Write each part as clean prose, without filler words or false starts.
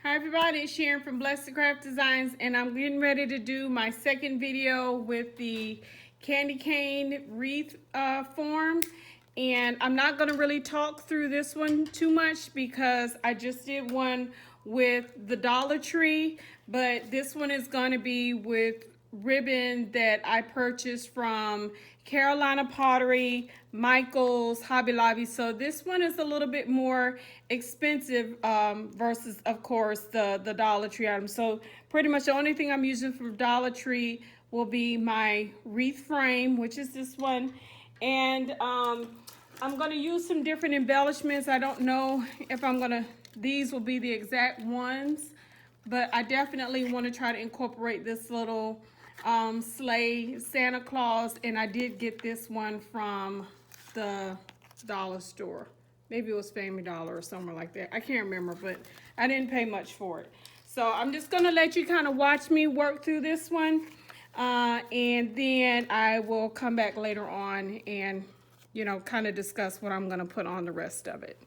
Hi everybody, it's Sharon from Blessed Craft Designs, and I'm getting ready to do my second video with the candy cane wreath form. And I'm not going to really talk through this one too much because I just did one with the Dollar Tree, but this one is going to be with ribbon that I purchased from Carolina Pottery, Michael's, Hobby Lobby. So this one is a little bit more expensive versus, of course, the Dollar Tree item. So pretty much the only thing I'm using from Dollar Tree will be my wreath frame, which is this one. And I'm going to use some different embellishments. I don't know if these will be the exact ones, but I definitely want to try to incorporate this little sleigh Santa Claus, and I did get this one from the dollar store. Maybe it was Family Dollar or somewhere like that. I can't remember, but I didn't pay much for it. So I'm just gonna let you kind of watch me work through this one, and then I will come back later on and, you know, kind of discuss what I'm gonna put on the rest of it.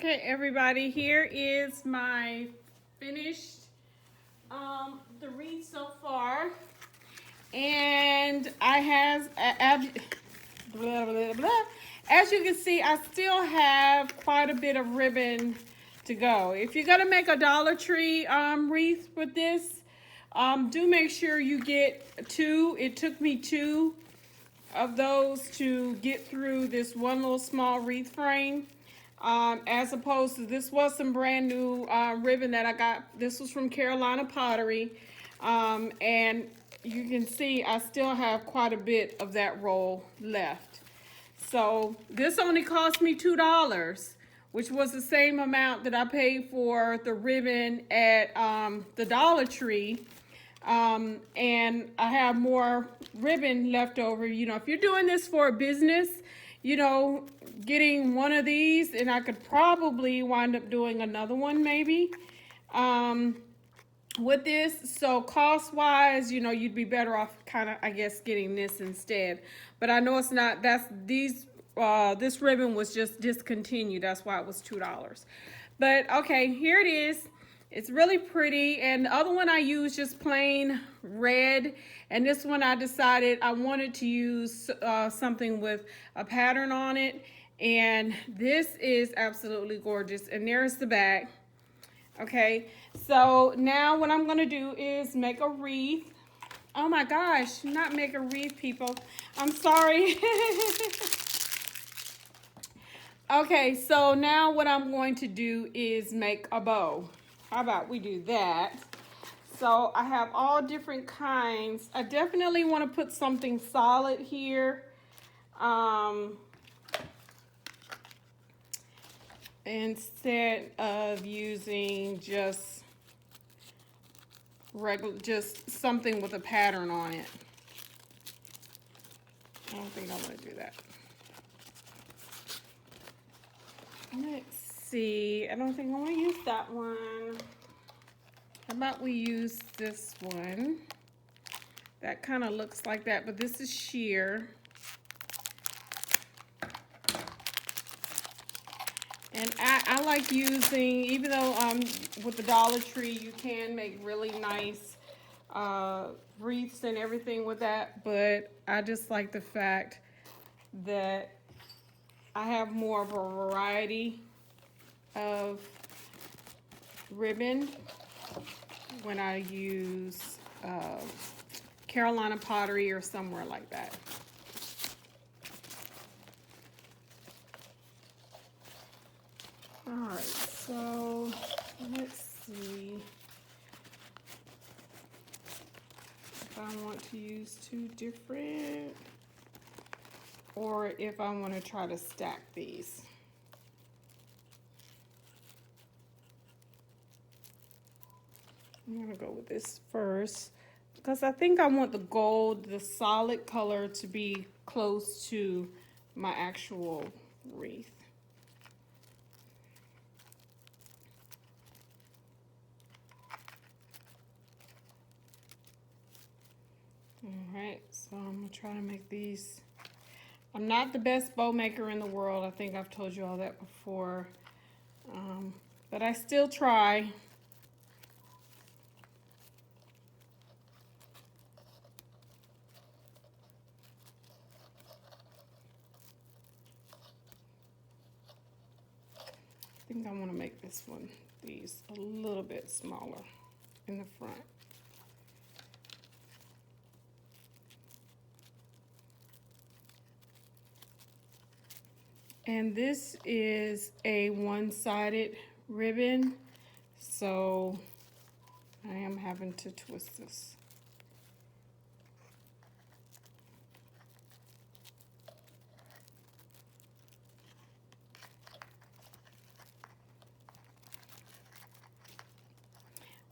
Okay, everybody, here is my finished the wreath so far, and I have blah, blah, blah. As you can see, I still have quite a bit of ribbon to go. If you're gonna make a Dollar Tree wreath with this, do make sure you get 2. It took me 2 of those to get through this one little small wreath frame. As opposed to, this was some brand new ribbon that I got. This was from Carolina Pottery. And you can see I still have quite a bit of that roll left. So this only cost me $2, which was the same amount that I paid for the ribbon at the Dollar Tree. And I have more ribbon left over. You know, if you're doing this for a business, you know, getting one of these, and I could probably wind up doing another one maybe with this. So cost wise, you know, you'd be better off kind of, I guess, getting this instead. But I know it's not, this ribbon was just discontinued. That's why it was $2. But okay, here it is. It's really pretty, and the other one I used just plain red, and this one I decided I wanted to use something with a pattern on it, and this is absolutely gorgeous. And there's the back. Okay, so now what I'm gonna do is make a wreath. Oh my gosh, not make a wreath, people. I'm sorry. Okay, so now what I'm going to do is make a bow. How about we do that? So I have all different kinds. I definitely want to put something solid here. Instead of using just something with a pattern on it. I don't think I want to do that. Let's see. I don't think I want to use that one. How about we use this one? That kind of looks like that, but this is sheer. And I like using, even though with the Dollar Tree you can make really nice wreaths and everything with that, but I just like the fact that I have more of a variety of ribbon when I use Carolina Pottery or somewhere like that. All right, so let's see if I want to use 2 different, or if I want to try to stack these. I'm gonna go with this first because I think I want the gold, the solid color, to be close to my actual wreath. All right, so I'm gonna try to make these. I'm not the best bow maker in the world. I think I've told you all that before, but I still try. I think I want to make these a little bit smaller in the front. And this is a one-sided ribbon, so I am having to twist this.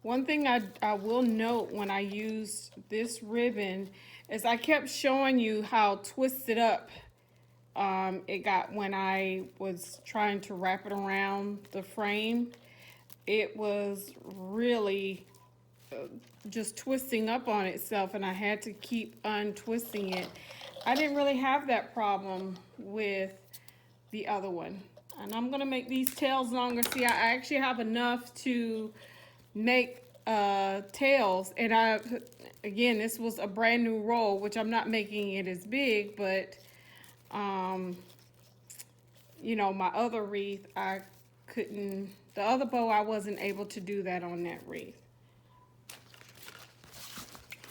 One thing I will note when I used this ribbon is I kept showing you how twisted up it got when I was trying to wrap it around the frame. It was really just twisting up on itself, and I had to keep untwisting it. I didn't really have that problem with the other one. And I'm gonna make these tails longer. See, I actually have enough to make tails. And again, this was a brand new roll, which I'm not making it as big, but you know, my other wreath, I couldn't, the other bow, I wasn't able to do that on that wreath.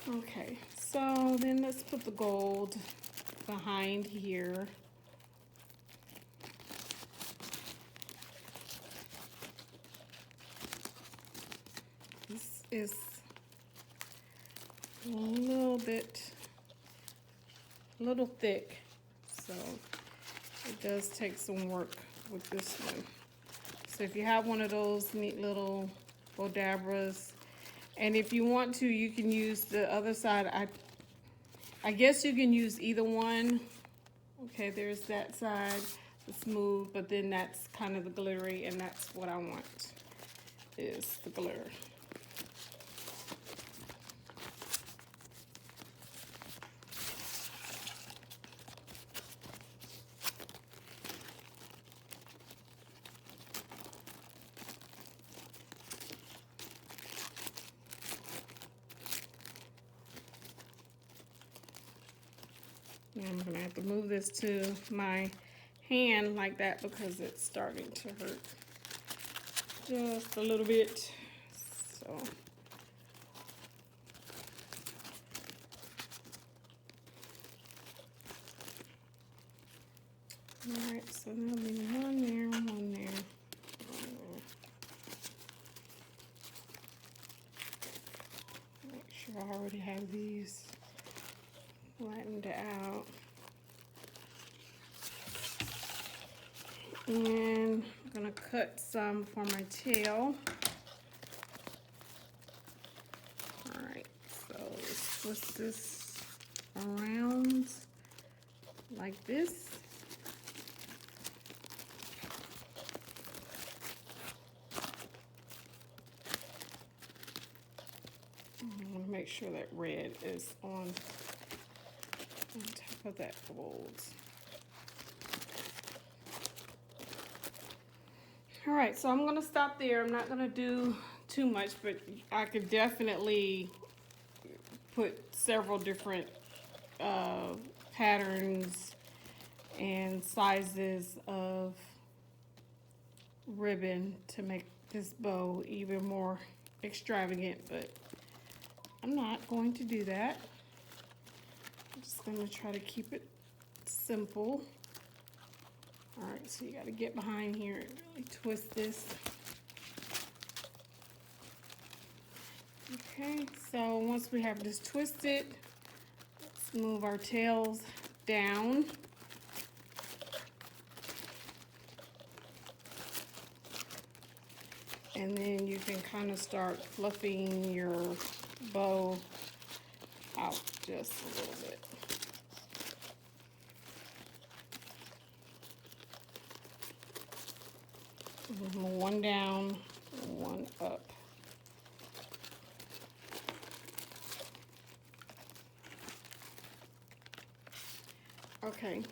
Okay, so then let's put the gold behind here. This is a little thick, so it does take some work with this one. So if you have one of those neat little bodabras, and if you want to, you can use the other side. I guess you can use either one. Okay, there's that side, the smooth, but then that's kind of the glittery, and that's what I want, is the glitter. I'm gonna have to move this to my hand like that because it's starting to hurt just a little bit. So, all right, so there'll be one there, one there, one there. Make sure I already have these flattened out. And I'm gonna cut some for my tail. All right, so let's twist this around like this. I want to make sure that red is on top of that gold. All right, so I'm gonna stop there. I'm not gonna do too much, but I could definitely put several different patterns and sizes of ribbon to make this bow even more extravagant, but I'm not going to do that. I'm just gonna try to keep it simple. All right, so you gotta get behind here and really twist this. Okay, so once we have this twisted, let's move our tails down. And then you can kind of start fluffing your bow out just a little bit. One down, one up. Okay,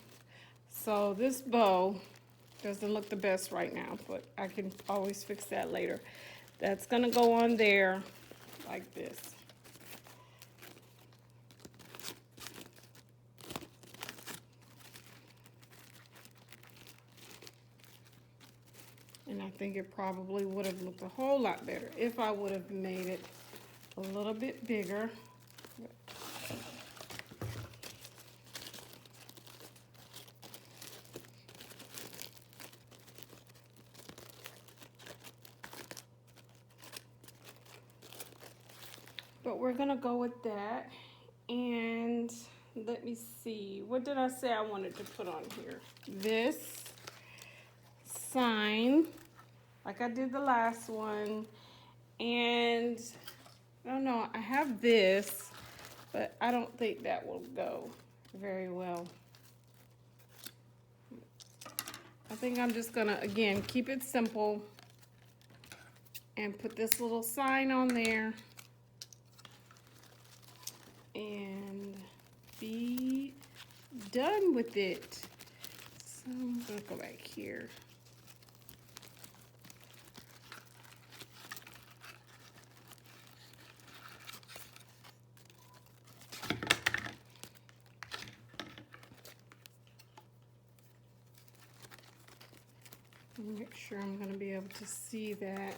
so this bow doesn't look the best right now, but I can always fix that later. That's gonna go on there like this. And I think it probably would have looked a whole lot better if I would have made it a little bit bigger. But we're gonna go with that. And let me see, what did I say I wanted to put on here? This sign, like I did the last one. And I don't know, I have this, but I don't think that will go very well. I think I'm just gonna, again, keep it simple and put this little sign on there and be done with it. So I'm gonna go back here. Make sure I'm going to be able to see that.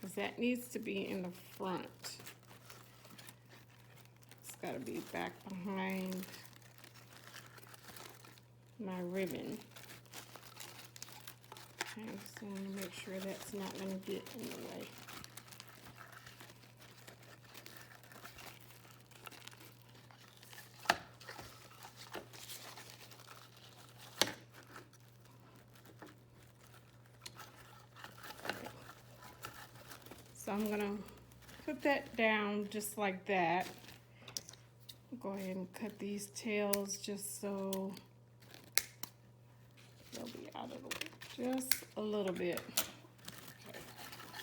Because that needs to be in the front. It's got to be back behind my ribbon. Okay, so I'm going to make sure that's not going to get in the way. So I'm gonna put that down just like that. Go ahead and cut these tails just so they'll be out of the way, just a little bit. Okay.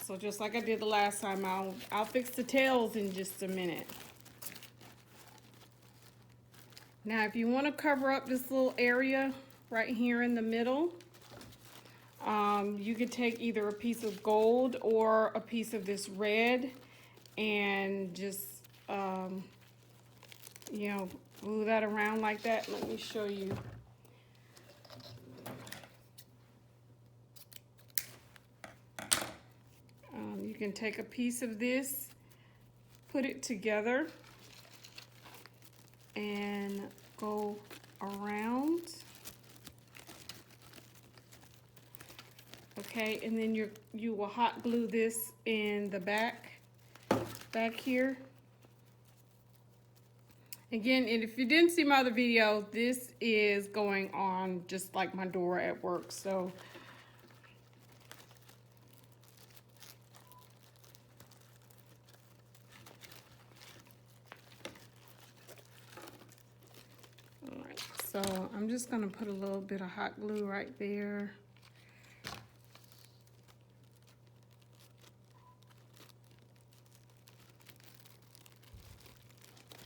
So just like I did the last time, I'll fix the tails in just a minute. Now, if you want to cover up this little area right here in the middle, you could take either a piece of gold or a piece of this red and just, you know, glue that around like that. Let me show you. You can take a piece of this, put it together, and go around. Okay, and then you will hot glue this in the back here. Again, and if you didn't see my other video, this is going on just like my door at work. So all right, so I'm just gonna put a little bit of hot glue right there.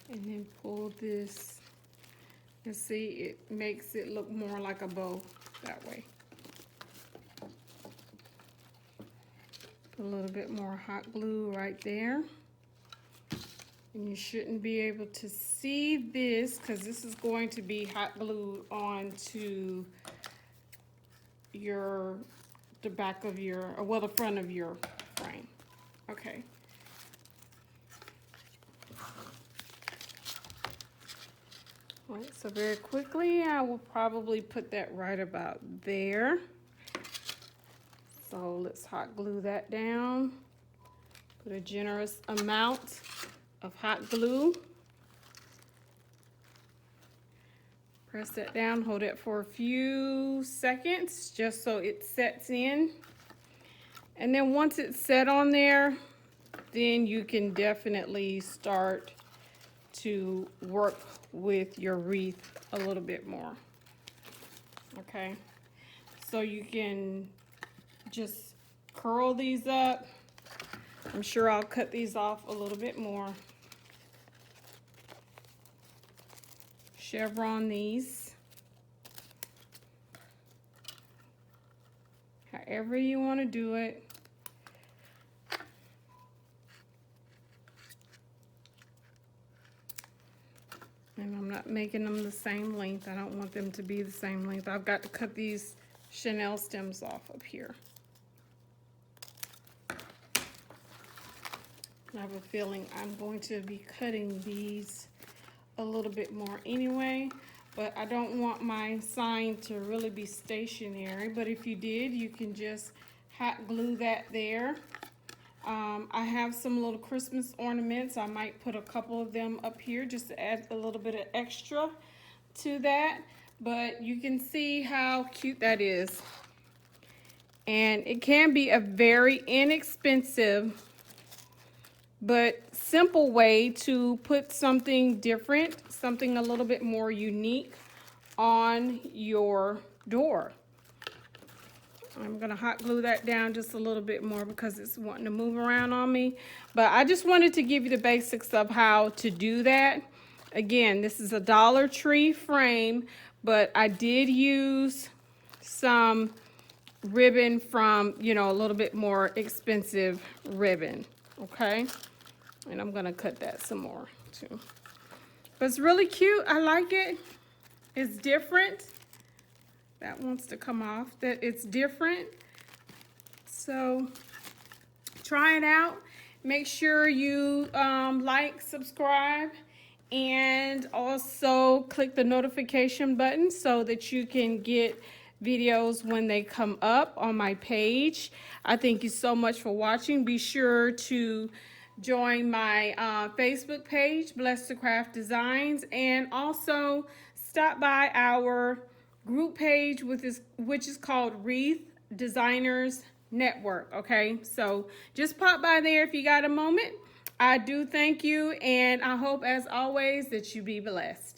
And then pull this, and see, it makes it look more like a bow that way. Put a little bit more hot glue right there. And you shouldn't be able to see this because this is going to be hot glued onto the back of your, or well, the front of your frame. Okay. All right, so very quickly, I will probably put that right about there. So let's hot glue that down. Put a generous amount of hot glue. Press that down, hold it for a few seconds just so it sets in. And then once it's set on there, then you can definitely start to work with your wreath a little bit more. Okay, so you can just curl these up. I'm sure I'll cut these off a little bit more. Chevron these. However you want to do it. And I'm not making them the same length. I don't want them to be the same length. I've got to cut these chenille stems off up here. I have a feeling I'm going to be cutting these a little bit more anyway, but I don't want my sign to really be stationary. But if you did, you can just hot glue that there. I have some little Christmas ornaments. I might put a couple of them up here just to add a little bit of extra to that. But you can see how cute that is. And it can be a very inexpensive but simple way to put something different, something a little bit more unique on your door. I'm gonna hot glue that down just a little bit more because it's wanting to move around on me. But I just wanted to give you the basics of how to do that. Again, this is a Dollar Tree frame, but I did use some ribbon from, you know, a little bit more expensive ribbon, okay? And I'm gonna cut that some more too. But it's really cute. I like it. It's different. That wants to come off. That it's different. So try it out. Make sure you like, subscribe, and also click the notification button so that you can get videos when they come up on my page. I thank you so much for watching. Be sure to join my Facebook page, Blessed to Craft Designs, and also stop by our group page, which is called Wreath Designers Network. Okay, so just pop by there if you got a moment. I do thank you, and I hope, as always, that you be blessed.